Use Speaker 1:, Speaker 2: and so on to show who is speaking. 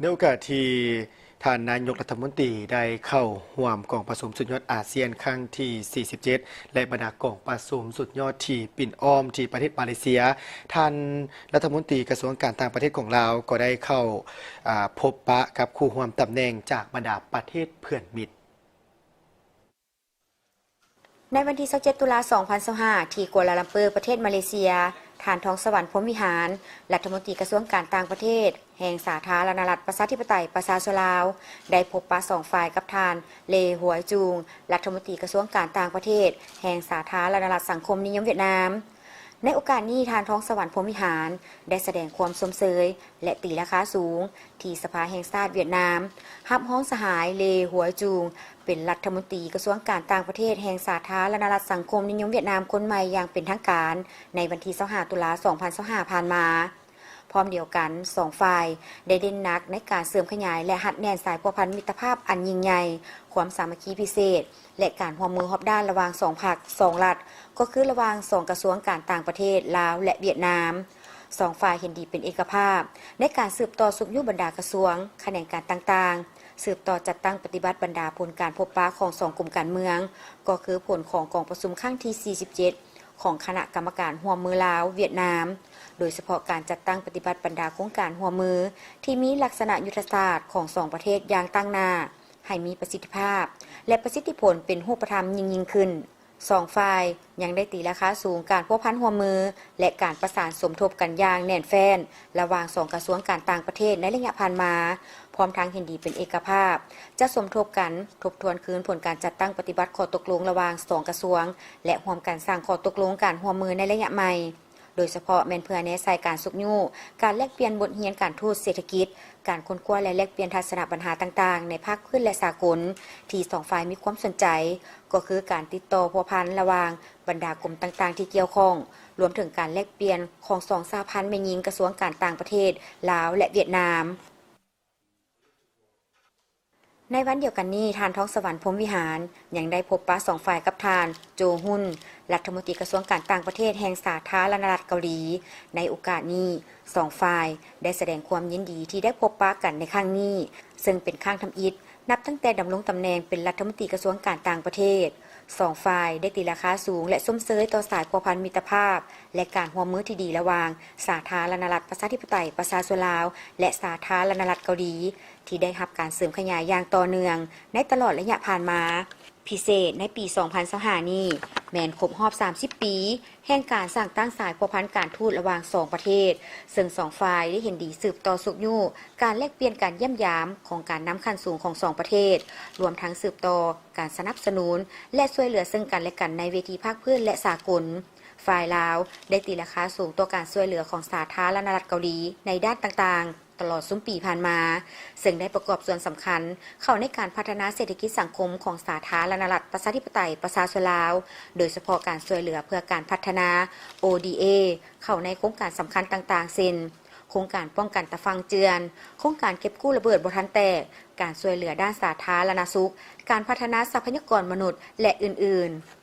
Speaker 1: ในโอกาสที่ท่านนายกรัฐมนตรีได้เข้าร่วมกองประชุมสุดยอดอาเซียนครั้งที่ 47 และบรรดากองประชุมสุดยอดที่ปิ่นอ้อมที่ประเทศมาเลเซียท่านรัฐมนตรีกระทรวงการต่างประเทศของลาวก็ได้เข้าพบปะกับคู่ร่วมตำแหน่งจากบรรดาประเทศเพื่อนมิตร
Speaker 2: ในวันที่27ตุลา2025ที่กัวลาลัมเปอร์ประเทศมาเลเซียท่านทองสวรรค์พรหมวิหารรัฐมนตรีกระทรวงการต่างประเทศแห่งสาธารณรัฐประชาธิปไตยประชาชนลาวได้พบปะสองฝ่ายกับท่านเลหวยจูงรัฐมนตรีกระทรวงการต่างประเทศแห่งสาธารณรัฐสังคมนิยมเวียดนามในโอกาสนี้ทานทองสวรรค์พรหมวิหารได้แสดงความสมเสยและตีราคาสูงที่สภาแห่งชาติเวียดนามรับฮ้องสหายเลหวยจูงเป็นรัฐมนตรีกระทรวงการต่างประเทศแห่งสาธารณรัฐสังคมนิยมเวียดนามคนใหม่อย่างเป็นทางการในวันที่25ตุลา2025ผ่านมาพร้อมเดียวกันสองฝ่ายได้เด่นหนักในการเสริมขยายและหัดแน่นสายพัวพันมิตรภาพอันยิ่งใหญ่ความสามัคคีพิเศษและการร่วมมือรอบด้านระหว่างสองพรรคสองรัฐก็คือระหว่างสองกระทรวงการต่างประเทศลาวและเวียดนามสองฝ่ายเห็นดีเป็นเอกภาพในการสืบต่อสุขยุบรรดากระทรวงแขนงการต่างๆสืบต่อจัดตั้งปฏิบัติบรรดาผลการพบปะของสองกลุ่มการเมืองก็คือผลของกองประชุมครั้งที่47ของคณะกรรมการร่วมมือลาวเวียดนามโดยเฉพาะการจัดตั้งปฏิบัติบรรดาโครงการร่วมมือที่มีลักษณะยุทธศาสตร์ของสองประเทศอย่างตั้งหน้าให้มีประสิทธิภาพและประสิทธิผลเป็นรูปธรรมยิ่งขึ้นสองฝ่ายยังได้ตีราคาสูงการพัวพันร่วมมือและการประสานสมทบกันอย่างแน่นแฟ้นระหว่างสองกระทรวงการต่างประเทศในระยะผ่านมาพร้อมทั้งเห็นดีเป็นเอกภาพจะสมทบกันทบทวนคืนผลการจัดตั้งปฏิบัติข้อตกลงระหว่างสองกระทรวงและร่วมกันสร้างข้อตกลงการร่วมมือในระยะใหม่โดยเฉพาะแม่นเพื่อแนะใส่การสุกยู่การแลกเปลี่ยนบทเรียนการทูตเศรษฐกิจการค้นคว้าและแลกเปลี่ยนทัศนปัญหาต่างๆในภาคพื้นและสากลที่สองฝ่ายมีความสนใจก็คือการติดต่อพัวพันระหว่างบรรดากลุ่มต่างๆที่เกี่ยวข้องรวมถึงการแลกเปลี่ยนของสองสหพันธ์แม่หญิงกระทรวงการต่างประเทศลาวและเวียดนามในวันเดียวกันนี้ทานท้องสวรรค์พรหมวิหารยังได้พบปะสองฝ่ายกับทานโจฮุนรัฐมนตรีกระทรวงการต่างประเทศแห่งสาธารณรัฐเกาหลีในโอกาสนี้สองฝ่ายได้แสดงความยินดีที่ได้พบปะกันในครั้งนี้ซึ่งเป็นครั้งทำอิฐนับตั้งแต่ดำรงตำแหน่งเป็นรัฐมนตรีกระทรวงการต่างประเทศสองฝ่ายได้ตีราคาสูงและสมเสยต่อสายพัวพันมิตรภาพและการร่วมมือที่ดีระหว่างสาธารณรัฐประชาธิปไตยประชาชนลาวและสาธารณรัฐเกาหลีที่ได้รับการเสริมขยายอย่างต่อเนื่องในตลอดระยะผ่านมาพิเศษในปี2025นี้แม้นครบรอบ30ปีแห่งการสร้างตั้งสายพัวพันการทูตระหว่าง2ประเทศซึ่ง2ฝ่ายได้เห็นดีสืบต่อสุขยู่การแลกเปลี่ยนการเยี่ยมยามของการนำขั้นสูงของ2ประเทศรวมทั้งสืบต่อการสนับสนุนและช่วยเหลือซึ่งกันและกันในเวทีภาคพื้นและสากลฝ่ายลาวได้ตีราคาสูงต่อการช่วยเหลือของสาธารณรัฐเกาหลีในด้านต่างๆตลอดซุ้มปีผ่านมาซึ่งได้ประกอบส่วนสำคัญเข้าในการพัฒนาเศรษฐกิจสังคมของสาธารณรัฐประชาธิปไตยประชาชนลาวโดยเฉพาะการช่วยเหลือเพื่อการพัฒนา ODA เข้าในโครงการสำคัญต่างๆเช่นโครงการป้องกันตะฟังเจือนโครงการเก็บกู้ระเบิดบ่ทันแตกการช่วยเหลือด้านสาธารณสุขการพัฒนาทรัพยากรมนุษย์และอื่นๆ